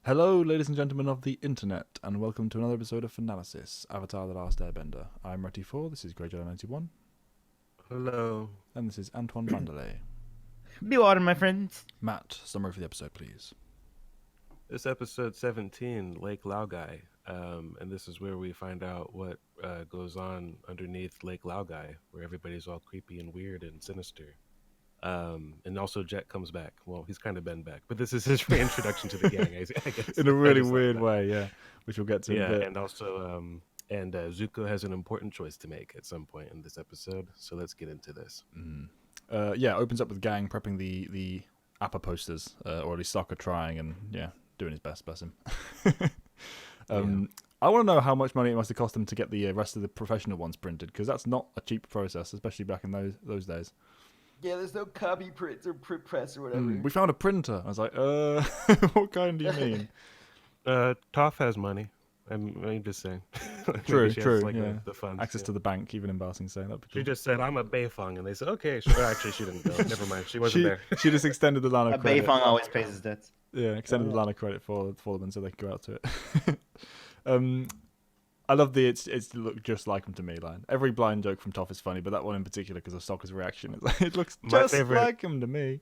Hello, ladies and gentlemen of the internet, and welcome to another episode of Fanalysis, Avatar The Last Airbender. I'm Retty4, this is Greyjoy91, Hello. and this is Antoine Vanderlei. Be water, my friends. Matt, summary for the episode, please. This episode 17, Lake Laogai, and this is where we find out what goes on underneath Lake Laogai, where everybody's all creepy and weird and sinister. And also Jet comes back. Well, he's kind of been back, but this is his reintroduction to the gang, I guess. In a really weird way, yeah, which we'll get to in a bit. And also, Zuko has an important choice to make at some point in this episode, so let's get into this. Opens up with gang prepping the Appa posters, or at least Sokka trying and, doing his best, bless him. I want to know how much money it must have cost them to get the rest of the professional ones printed, because that's not a cheap process, especially back in those days. Yeah, there's no copy prints or print press or whatever. We found a printer. I was like, what kind do you mean? Toph has money. I'm just saying. True. Has, the funds. Access to the bank, even in Basing saying that. She just said, "I'm a Beifong," and they said, "Okay." Sure. Actually, she didn't go. Never mind. She wasn't there. She just extended the line of credit. Beifong always pays his debts. Yeah, extended the line of credit for them, and so they could go out to it. I love the it's look just like him to me line. Every blind joke from Toph is funny, but that one in particular because of Sokka's reaction. It's like, it looks just like him to me.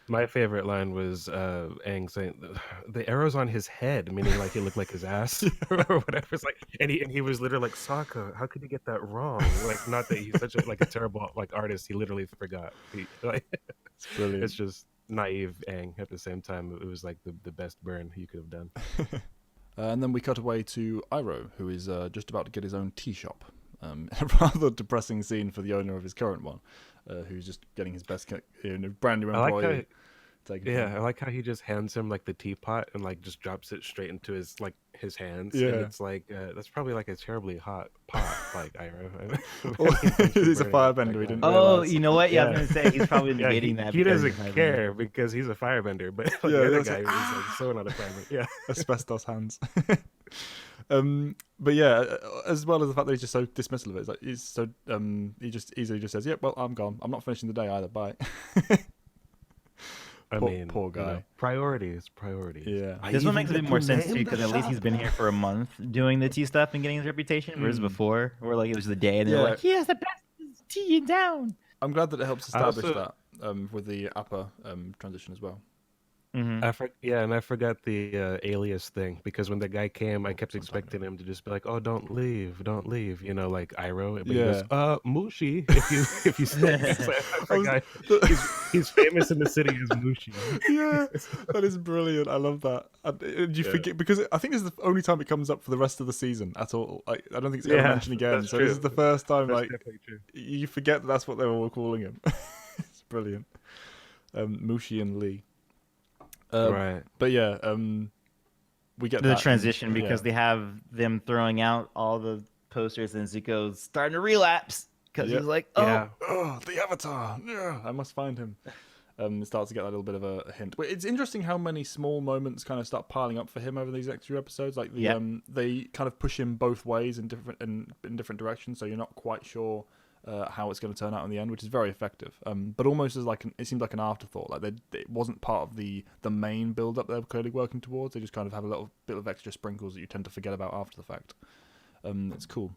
My favorite line was Aang saying, "The arrow's on his head," meaning like he looked like his ass or whatever. It's like, and he was literally like, "Sokka, how could you get that wrong?" Like, not that he's such a terrible artist. He literally forgot. It's brilliant. It's just naive Aang at the same time. It was like the best burn he could have done. And then we cut away to Iroh, who is just about to get his own tea shop. A rather depressing scene for the owner of his current one, who's just getting his best brand new employee. I like how he just hands him like the teapot and like just drops it straight into his hands. Yeah. And it's like that's probably like a terribly hot pot, like Iroh. He's a firebender. He didn't Oh, realize. you know what? Yeah, I was gonna say he's probably negating that. He doesn't care because he's a firebender, but the other guy was like so not a firebender. Yeah, asbestos hands. But yeah, as well as the fact that he's just so dismissive of it, it's like he's so he just easily just says, "Yep, well, I'm gone. I'm not finishing the day either. Bye." Poor guy. You know, priorities. Yeah, This one makes a bit more sense too, because at least he's been here for a month doing the tea stuff and getting his reputation. Whereas before, where like it was the day and they're like, he has the best tea in town. I'm glad that it helps establish that with the Appa transition as well. Mm-hmm. I forgot the alias thing because when the guy came, I kept expecting him to just be like, "Oh, don't leave," you know, like Iroh. But he goes, Mushi. If you say, I forgot. He's famous in the city as Mushi. Yeah, that is brilliant. I love that. And you forget because I think this is the only time it comes up for the rest of the season at all. Like, I don't think it's ever mentioned again. So this is the first time you forget that's what they were all calling him. It's brilliant. Mushi and Lee. Right, but yeah, we get the that transition because they have them throwing out all the posters and Zuko's starting to relapse because he's like, the Avatar. Yeah, I must find him. It starts to get a little bit of a hint. But it's interesting how many small moments kind of start piling up for him over these next few episodes. Like they kind of push him both ways in different directions, so you're not quite sure how it's going to turn out in the end, which is very effective. But almost as like it seemed like an afterthought. Like it wasn't part of the main build up they're clearly working towards. They just kind of have a little bit of extra sprinkles that you tend to forget about after the fact. It's cool.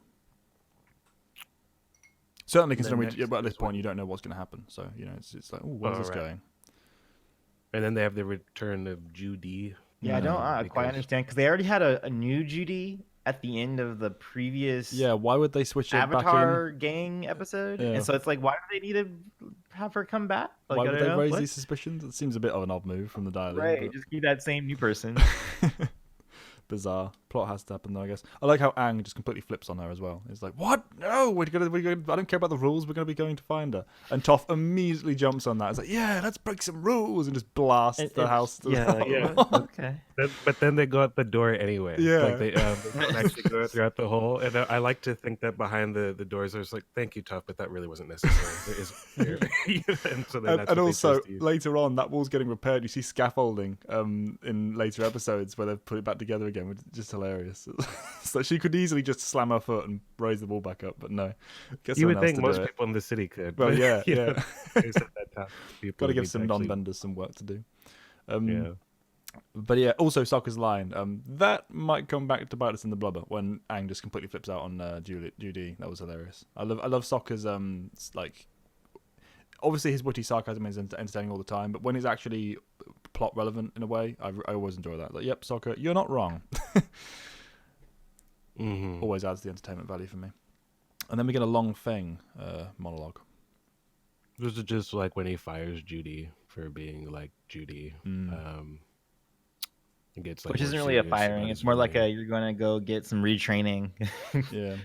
Certainly considering at this point you don't know what's going to happen. So you know it's like, where's this going? And then they have the return of Judy. Yeah, I don't quite understand because they already had a new Judy at the end of the previous why would they switch it Avatar back in? gang episode? And so it's like, why do they need to have her come back? Like, why would they raise these suspicions? It seems a bit of an odd move from the dialogue. Right, just keep that same new person. Bizarre. Plot has to happen though, I guess. I like how Aang just completely flips on her as well. It's like, what? No, we're gonna I don't care about the rules, we're gonna be going to find her. And Toph immediately jumps on that. It's like, yeah, let's break some rules and just blast the house. Okay. But then they go out the door anyway. Yeah. Like they actually go throughout the hole. And I like to think that behind the doors there's like, thank you, Toph, but that really wasn't necessary. And also later on that wall's getting repaired. You see scaffolding in later episodes where they've put it back together again, which is just hilarious. So she could easily just slam her foot and raise the wall back up, but no. You would think most people in the city could. Well, yeah. Got to give some non-benders some work to do. But yeah, also Sokka's line. That might come back to bite us in the blubber when Aang just completely flips out on Judy. That was hilarious. I love Sokka's like. Obviously, his witty sarcasm is entertaining all the time, but when it's actually plot relevant in a way, I always enjoy that. Like, yep, Sokka, you're not wrong. Always adds the entertainment value for me. And then we get a Long Feng monologue. This is just like when he fires Judy for being like Judy. It gets like which isn't really a firing. It's more like you're going to go get some retraining. Yeah.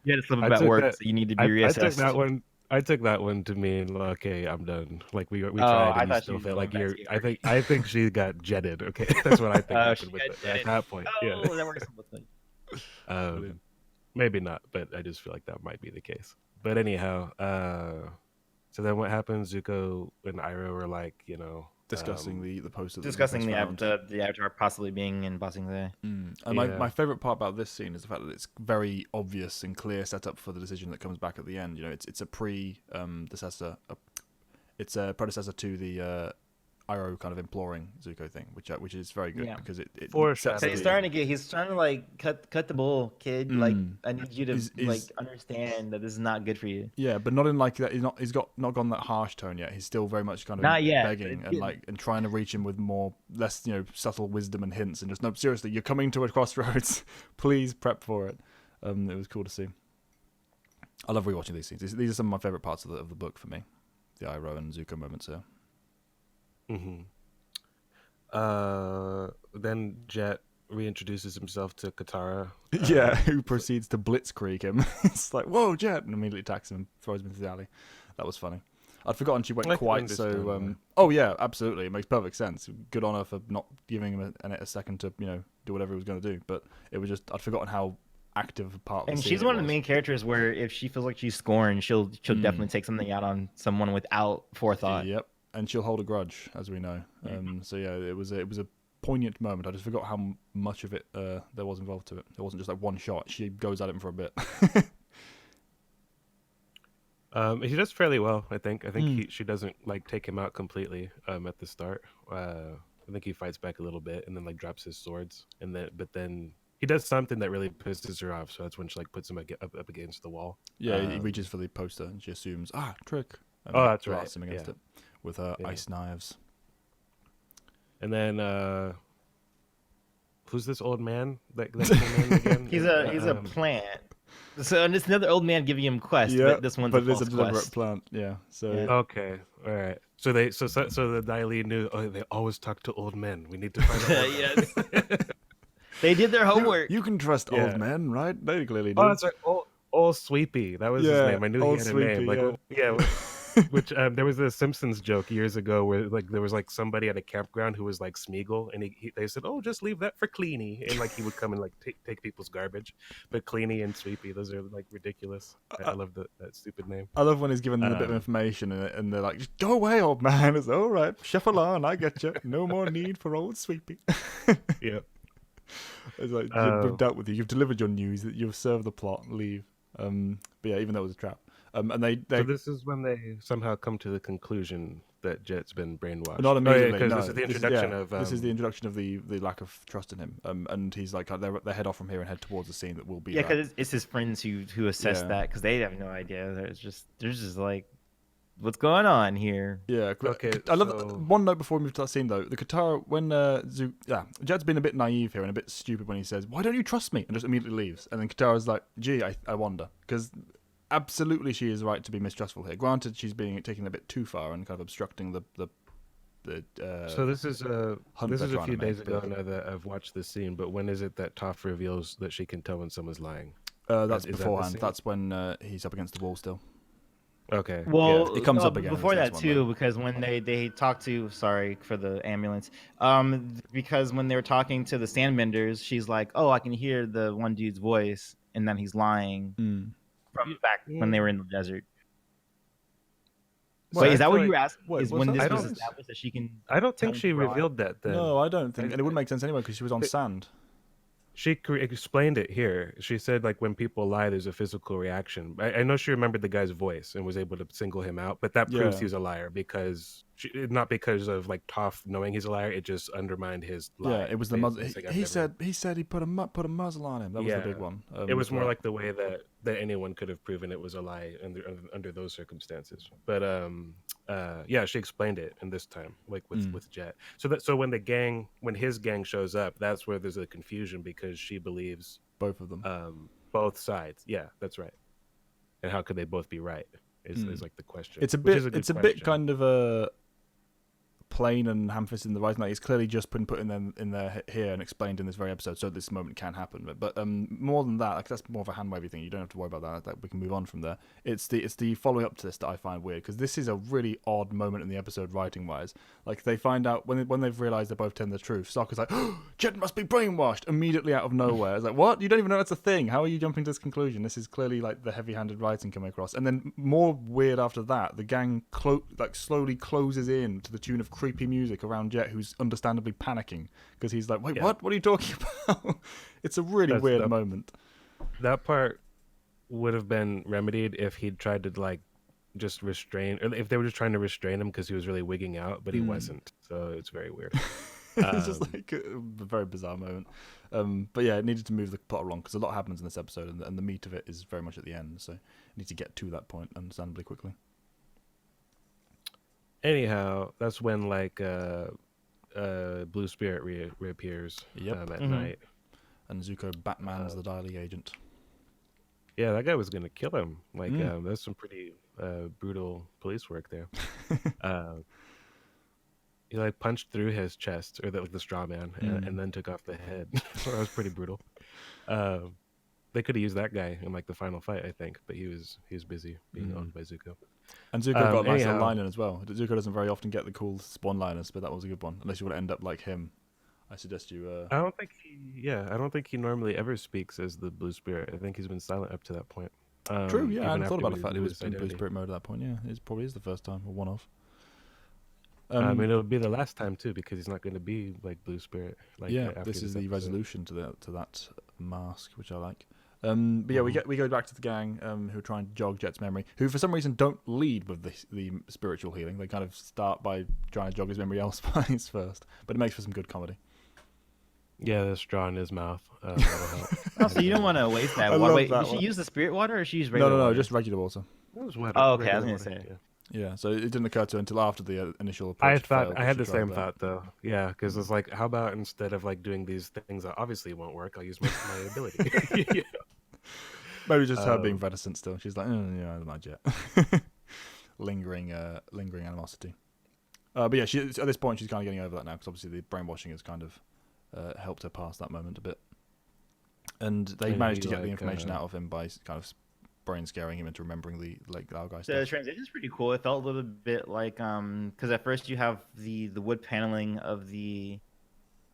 You had to slip about work, so you need to be reassessed. I took that one to mean, okay, I'm done. Like we tried, and you still felt like you're. I think she got jetted. Okay, that's what I think happened with it at that point. Yeah, that works both ways. Maybe not, but I just feel like that might be the case. But anyhow, so then what happens? Zuko and Iroh are like, discussing the poster. Discussing the Avatar possibly being in Ba Sing Se. And my favorite part about this scene is the fact that it's very obvious and clear setup for the decision that comes back at the end. It's a predecessor. It's a predecessor to the Iroh kind of imploring Zuko thing, which is very good because it sets he's starting to like cut the bull, kid. Like I need you to understand that this is not good for you. Yeah, but not in like that. He's not gone that harsh tone yet. He's still very much kind of not yet, begging and trying to reach him with less subtle wisdom and hints and just no, seriously, you're coming to a crossroads. Please prep for it. It was cool to see. I love rewatching these scenes. These are some of my favorite parts of the book for me. The Iroh and Zuko moments here. Then Jet reintroduces himself to Katara. Who proceeds to blitzkrieg him. It's like, whoa, Jet, and immediately attacks him and throws him into the alley. That was funny. I'd forgotten she went quite so. Oh yeah, absolutely, it makes perfect sense. Good on her for not giving him a second to do whatever he was going to do. But it was just I'd forgotten how active a part. And she's one of the main characters where if she feels like she's scorned, she'll definitely take something out on someone without forethought. Yep. And she'll hold a grudge, as we know. So yeah, it was a poignant moment. I just forgot how much of it there was involved to it. It wasn't just like one shot. She goes at him for a bit. He does fairly well, I think. She doesn't like take him out completely at the start. I think he fights back a little bit and then like drops his swords, but then he does something that really pisses her off. So that's when she like puts him up against the wall. Yeah, he reaches for the poster and she assumes trick. And that's right. Blasts him against it with her ice knives. And then who's this old man that came in again? he's a plant. So and it's another old man giving him quest, but this one's a false deliberate quest. plant. Yeah. So okay, all right. So the Dai Li knew. Oh, they always talk to old men. We need to find out. Yes. They did their homework. You can trust old men, right? They clearly do. Oh, that's right. Old Sweepy. That was his name. I knew he had a name. Like, which there was a Simpsons joke years ago where like there was like somebody at a campground who was like Smeagol, and they said, "Oh, just leave that for Cleany," and like he would come and like take people's garbage. But Cleany and Sweepy, those are like ridiculous. I love that stupid name. I love when he's given them a bit of information and they're like, "Just go away, old man." It's all right. Shuffle on. I get you. No more need for old Sweepy. Yeah. It's like we've dealt with you. You've delivered your news. You've served the plot. Leave. But yeah, even though it was a trap. And they so this is when they somehow come to the conclusion that Jet's been brainwashed. Not immediately. No. This is the introduction of this is the introduction of the lack of trust in him. And he's like they head off from here and head towards the scene that will be. Yeah, because it's his friends who assess that because they have no idea. They're just like, what's going on here? Yeah. Okay. I love one note before we move to that scene though. The Katara when Jet's been a bit naive here and a bit stupid when he says, "Why don't you trust me?" and just immediately leaves. And then Katara's like, "Gee, I wonder," because. Absolutely, she is right to be mistrustful here. Granted, she's taking a bit too far and kind of obstructing the so this is a few days ago now that I've watched this scene. But when is it that Toph reveals that she can tell when someone's lying? That's beforehand. That's when he's up against the wall still. Okay. Well, it comes up again before that too, because when they talk to sorry for the ambulance, because when they were talking to the Sandbenders, she's like, "Oh, I can hear the one dude's voice," and then he's lying. From back when they were in the desert. Wait, is that what you were asking? Is when this was established that she can? I don't think she revealed that then. No, I don't think, and it wouldn't make sense anyway because she was on sand. She explained it here. She said like when people lie, there's a physical reaction. I know she remembered the guy's voice and was able to single him out, but that proves he was a liar because not because of like Toph knowing he's a liar. It just undermined his lie. Yeah, it was the muzzle. He said he put a muzzle on him. That was the big one. It was more like the way that anyone could have proven it was a lie under those circumstances. But yeah, she explained it in this time, like with Jet. So when his gang shows up, that's where there's a confusion because she believes both of them, both sides. Yeah, that's right. And how could they both be right? Is like the question. It's a bit kind of a plain and ham-fisted in the writing. Like, it's clearly just put them in there here and explained in this very episode, so this moment can happen. But more than that, like, that's more of a hand-wavy thing. You don't have to worry about that. We can move on from there. It's the following up to this that I find weird, because this is a really odd moment in the episode writing-wise. Like, they find out when they've realised they're both telling the truth. Sokka's like, oh, Jet must be brainwashed immediately out of nowhere. It's like, what? You don't even know that's a thing. How are you jumping to this conclusion? This is clearly like the heavy-handed writing coming across. And then more weird after that, the gang slowly closes in to the tune of creepy music around Jet, who's understandably panicking because he's like, wait, what are you talking about? It's a really weird moment. That part would have been remedied if he'd tried to like just restrain, or if they were just trying to restrain him because he was really wigging out, but he wasn't, so it's very weird. It's just like a very bizarre moment, but yeah, it needed to move the plot along because a lot happens in this episode, and the meat of it is very much at the end, so you need to get to that point understandably quickly. Anyhow, that's when like Blue Spirit reappears at night, and Zuko Batman's the dialing agent. Yeah, that guy was gonna kill him. Like that's some pretty brutal police work there. He like punched through his chest, or the straw man, and then took off the head. So that was pretty brutal. They could have used that guy in like the final fight, I think, but he was busy being owned by Zuko. And Zuko got a nice little line in as well. Zuko doesn't very often get the cool spawn liners, but that was a good one. Unless you want to end up like him, I suggest you. I don't think he normally ever speaks as the Blue Spirit. I think he's been silent up to that point. True, yeah, I hadn't thought about the fact he was in Blue Spirit mode at that point. Yeah, it probably is the first time, or one of. I mean, it'll be the last time too, because he's not going to be like Blue Spirit. Like, yeah, this is the resolution to that mask, which I like. But yeah, we go back to the gang who are trying to jog Jet's memory, who for some reason don't lead with the spiritual healing. They kind of start by trying to jog his memory elsewise first, but it makes for some good comedy. Yeah, the straw in his mouth. So you don't want to waste that water. Wait, did she use the spirit water, or she use regular water? No, just regular water. It was wet. Oh, okay, I was going to say. Yeah, so it didn't occur to her until after the initial approach. I had the same thought though. Yeah, because it's like, how about instead of like doing these things that obviously won't work, I'll use my ability. Yeah. Maybe just her being reticent still. She's like, yeah, I don't like Jet. lingering animosity. But yeah, at this point she's kind of getting over that now because obviously the brainwashing has kind of helped her past that moment a bit. And they managed to get the information out of him by kind of brain scaring him into remembering the Laogai stuff. The transition's pretty cool. It felt a little bit like because at first you have the wood paneling of the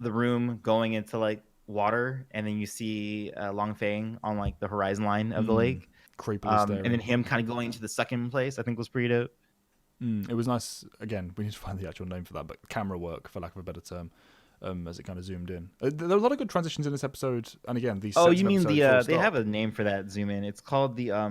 room going into like water, and then you see Long Feng on like the horizon line of the lake, creepily staring. And then him kind of going into the second place. I think was pretty dope. It was nice. Again, we need to find the actual name for that, but camera work, for lack of a better term. As it kind of zoomed in, there were a lot of good transitions in this episode, and again, these. Oh, you mean they have a name for that zoom in? It's called the I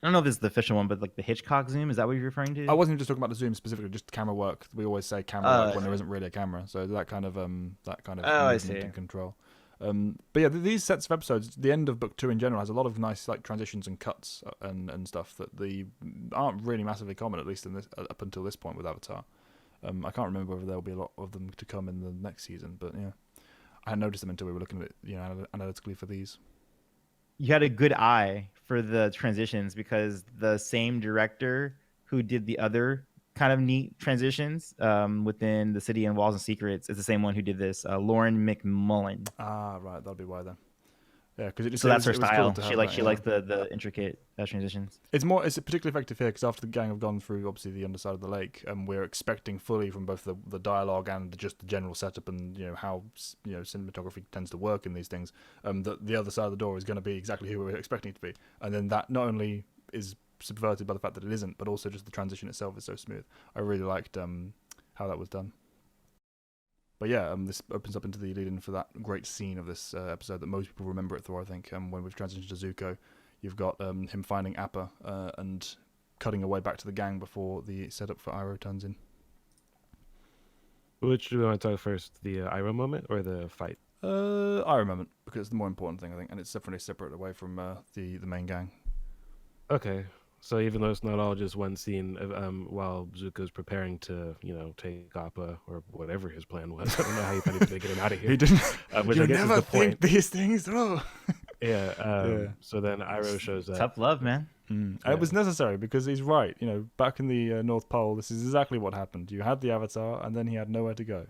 don't know if this is the official one, but like the Hitchcock zoom. Is that what you're referring to? I wasn't just talking about the zoom specifically, just camera work. We always say camera work when there isn't really a camera, so that kind of movement and control. But yeah, these sets of episodes, the end of book 2 in general, has a lot of nice like transitions and cuts and stuff that aren't really massively common, at least in this up until this point with Avatar. I can't remember whether there'll be a lot of them to come in the next season, but yeah, I hadn't noticed them until we were looking at it, analytically for these. You had a good eye for the transitions because the same director who did the other kind of neat transitions within the City and Walls and Secrets is the same one who did this, Lauren McMullen. Ah, right, that'll be why then. Yeah, because that's her style. Cool she likes the intricate transitions. It's particularly effective here because after the gang have gone through obviously the underside of the lake, and we're expecting fully from both the dialogue and just the general setup and how cinematography tends to work in these things. That the other side of the door is going to be exactly who we're expecting it to be, and then that not only is subverted by the fact that it isn't, but also just the transition itself is so smooth. I really liked how that was done. But yeah, this opens up into the lead-in for that great scene of this episode that most people remember it for, I think. When we've transitioned to Zuko, you've got him finding Appa and cutting away back to the gang before the setup for Iroh turns in. Which do we want to talk first? The Iroh moment or the fight? I remember because it's the more important thing, I think, and it's definitely separate away from the main gang. Okay. So even though it's not all just one scene, while Zuko's preparing to, take Appa or whatever his plan was, I don't know how he managed to get him out of here. He didn't. Which You I guess never is the think point. these things through. Yeah. Yeah. So then Iroh shows up. Tough love, man. And Yeah. it was necessary because he's right. Back in the North Pole, this is exactly what happened. You had the Avatar, and then he had nowhere to go.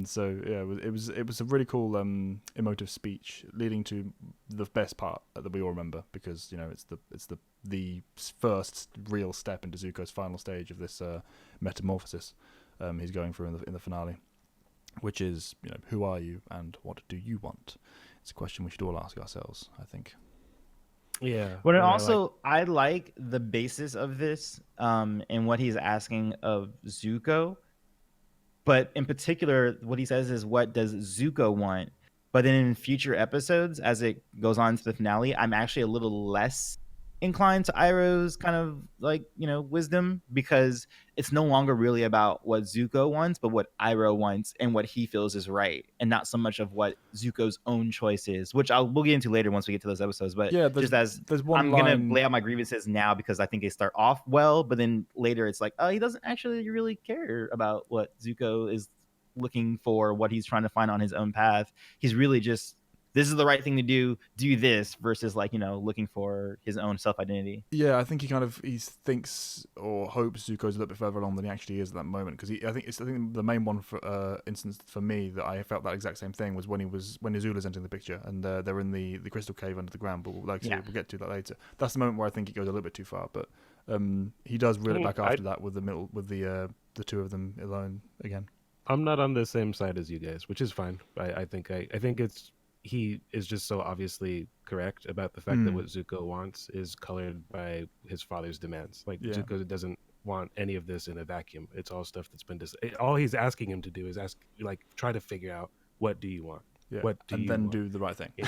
So yeah, it was a really cool emotive speech leading to the best part that we all remember because it's the first real step into Zuko's final stage of this metamorphosis he's going through in the finale, which is who are you and what do you want? It's a question we should all ask ourselves, I think. Yeah. But and also, I like the basis of this and what he's asking of Zuko. But in particular, what he says is, what does Zuko want? But then in future episodes, as it goes on to the finale, I'm actually a little less inclined to Iroh's kind of wisdom, because it's no longer really about what Zuko wants, but what Iroh wants and what he feels is right, and not so much of what Zuko's own choice is, which we'll get into later once we get to those episodes. But Yeah, there's one I'm line. gonna lay out my grievances now because I think they start off well, but then later it's like, oh, he doesn't actually really care about what Zuko is looking for, what he's trying to find on his own path. He's really just, this is the right thing to do this, versus looking for his own self-identity. Yeah, I think he thinks or hopes Zuko's a little bit further along than he actually is at that moment. Because I think the main one for instance for me that I felt that exact same thing was when Azula's entering the picture and they're in the crystal cave under the ground. But we'll get to that later. That's the moment where I think it goes a little bit too far. But he does reel it back after that with the two of them alone again. I'm not on the same side as you guys, which is fine. I think he is just so obviously correct about the fact that what Zuko wants is colored by his father's demands. Zuko doesn't want any of this in a vacuum. It's all stuff that's been all he's asking him to do is try to figure out, what do you want? Yeah. What do and you then want? do the right thing. Yeah.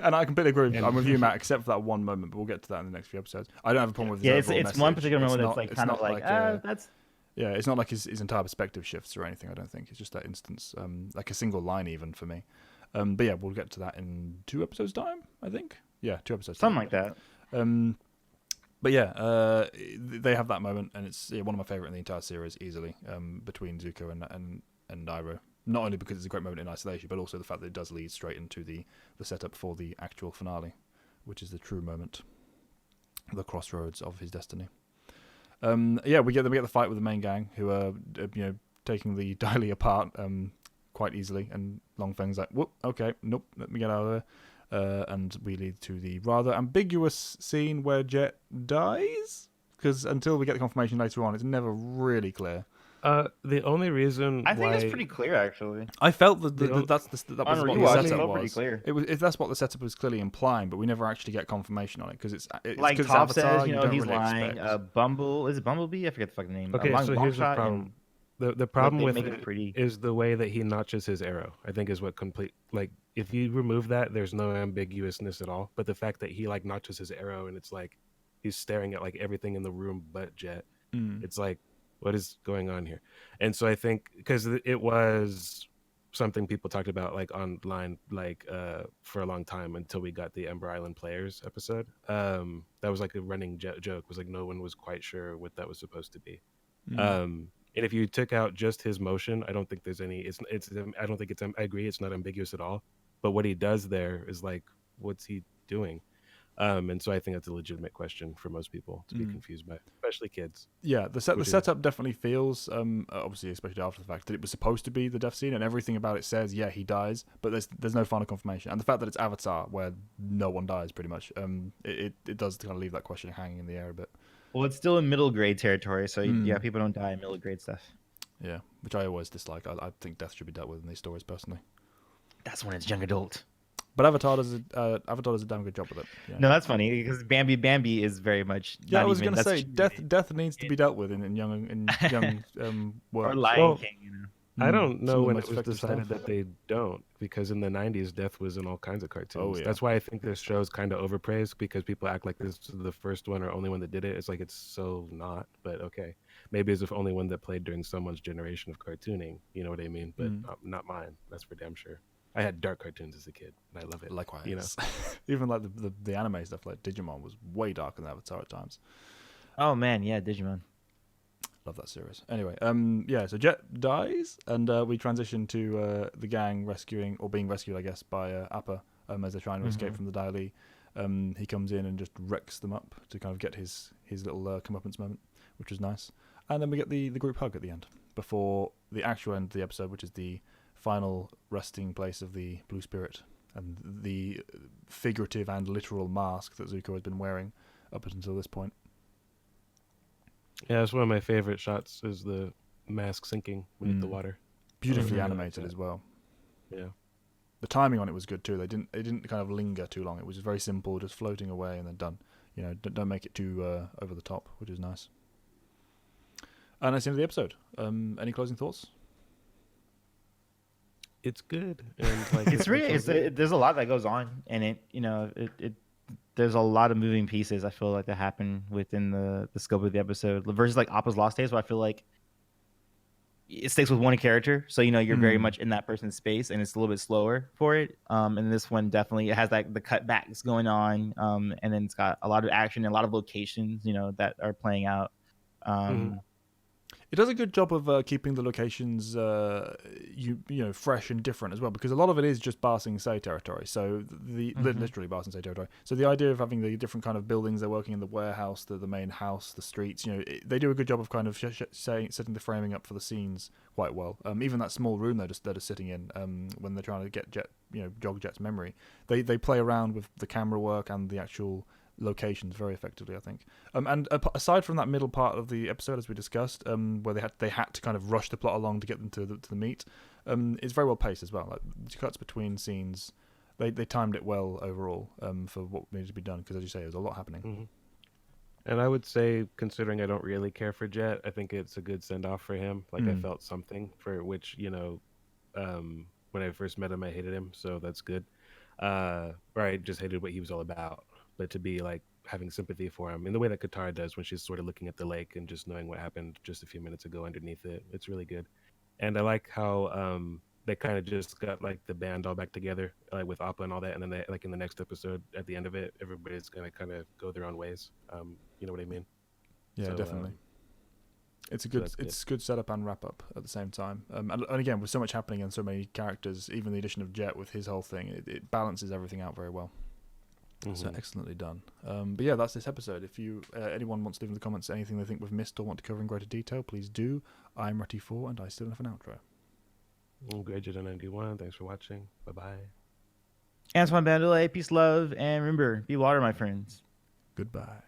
And I completely agree. I'm with you, Matt, except for that one moment. But we'll get to that in the next few episodes. I don't have a problem with his it's one particular moment that's like kind of like that's. Yeah, it's not like his entire perspective shifts or anything. I don't think it's just that instance, like a single line even for me. But yeah, we'll get to that in 2 episodes' time, I think. Yeah, 2 episodes. Something like that. But yeah, they have that moment, and it's one of my favorite in the entire series, easily, between Zuko and Iroh. Not only because it's a great moment in isolation, but also the fact that it does lead straight into the setup for the actual finale, which is the true moment, the crossroads of his destiny. Yeah, we get the fight with the main gang, who are taking the Dai Li apart quite easily, and Long Feng's like, whoop, okay, nope, let me get out of there. And we lead to the rather ambiguous scene where Jet dies, because until we get the confirmation later on, it's never really clear. The only reason I think it's pretty clear, actually. I felt that that was what the setup was. Pretty clear. If that's what the setup was clearly implying, but we never actually get confirmation on it because it's like cause Toph Avatar, says, you don't he's really lying. expect. Is it Bumblebee? I forget the fucking name. Okay, so here's the problem. The problem with it pretty... is the way that he notches his arrow. I think is what if you remove that, there's no ambiguousness at all. But the fact that he notches his arrow and it's like he's staring at everything in the room but Jet. It's like, what is going on here? And so I think because it was something people talked about online for a long time until we got the Ember Island Players episode. That was a running joke. Was no one was quite sure what that was supposed to be. And if you took out just his motion, I don't think there's any. I don't think it's. I agree, it's not ambiguous at all. But what he does there is what's he doing? And so I think that's a legitimate question for most people to be confused by, especially kids. Yeah, the setup definitely feels, obviously, especially after the fact, that it was supposed to be the death scene, and everything about it says, yeah, he dies, but there's no final confirmation. And the fact that it's Avatar, where no one dies, pretty much, it does kind of leave that question hanging in the air a bit. Well, it's still in middle grade territory, so yeah, people don't die in middle grade stuff. Yeah, which I always dislike. I think death should be dealt with in these stories, personally. That's when it's young adult. But Avatar does a damn good job with it. Yeah. No, that's funny because Bambi is very much. Yeah, I was going to say death needs to be dealt with in young work. Or Lion King, I don't know when it was decided that they don't, because in the 90s, death was in all kinds of cartoons. Oh, yeah. That's why I think this show's kind of overpraised, because people act like this is the first one or only one that did it. It's it's so not, but okay. maybe is the only one that played during someone's generation of cartooning. You know what I mean? But not mine. That's for damn sure. I had dark cartoons as a kid, and I love it. Likewise. You know, even like the anime stuff like Digimon was way darker than Avatar at times. Oh man, yeah, Digimon. Love that series. Anyway, yeah, so Jet dies, and we transition to the gang rescuing, or being rescued, I guess, by Appa as they're trying to escape from the Dai Li. He comes in and just wrecks them up to kind of get his little comeuppance moment, which was nice. And then we get the group hug at the end, before the actual end of the episode, which is the final resting place of the Blue Spirit, and the figurative and literal mask that Zuko has been wearing up until this point. yeah, it's one of my favorite shots. Is the mask sinking beneath the water. Beautifully really animated like as well. Yeah. The timing on it was good too. It didn't kind of linger too long. It was very simple, just floating away and then done. You know, don't make it too over the top, which is nice. And that's the end of the episode. Any closing thoughts? It's good, and like It's really there's a lot that goes on in it. You know, it there's a lot of moving pieces. I feel like that happen within the scope of the episode versus like Appa's Lost Days, where I feel like it sticks with one character, so you know you're very much in that person's space, and it's a little bit slower for it. And this one definitely it has like the cutbacks going on, and then it's got a lot of action and a lot of locations, you know, that are playing out. It does a good job of keeping the locations, you know, fresh and different as well, because a lot of it is just Ba Sing Se territory. So literally Ba Sing Se territory. So the idea of having the different kind of buildings they're working in, the warehouse, the main house, the streets, you know, they do a good job of kind of setting the framing up for the scenes quite well. Even that small room they're just sitting in, when they're trying to get jog Jet's memory, they play around with the camera work and the actual locations very effectively, I think. And aside from that middle part of the episode, as we discussed, where they had to kind of rush the plot along to get them to the meet, it's very well paced as well. Like the cuts between scenes, they timed it well overall, for what needed to be done, because as you say, there's a lot happening. And I would say, considering I don't really care for Jet, I think it's a good send off for him. Like I felt something for which, you know, when I first met him, I hated him, so that's good. Or I just hated what he was all about. But to be like having sympathy for him in the way that Katara does when she's sort of looking at the lake and just knowing what happened just a few minutes ago underneath it, it's really good. And I like how they kind of just got like the band all back together, like with Appa and all that, and then they, like in the next episode at the end of it, everybody's gonna kind of go their own ways. You know what I mean? Yeah, so, definitely. It's a good setup and wrap up at the same time. And again, with so much happening and so many characters, even the addition of Jet with his whole thing, it balances everything out very well. So excellently done. But yeah, that's this episode. If you anyone wants to leave in the comments anything they think we've missed or want to cover in greater detail, please do. I'm Retty4, and I still have an outro. Great91, thanks for watching. Bye-bye. Antoine Bandele, peace, love, and remember, be water, my friends. Goodbye.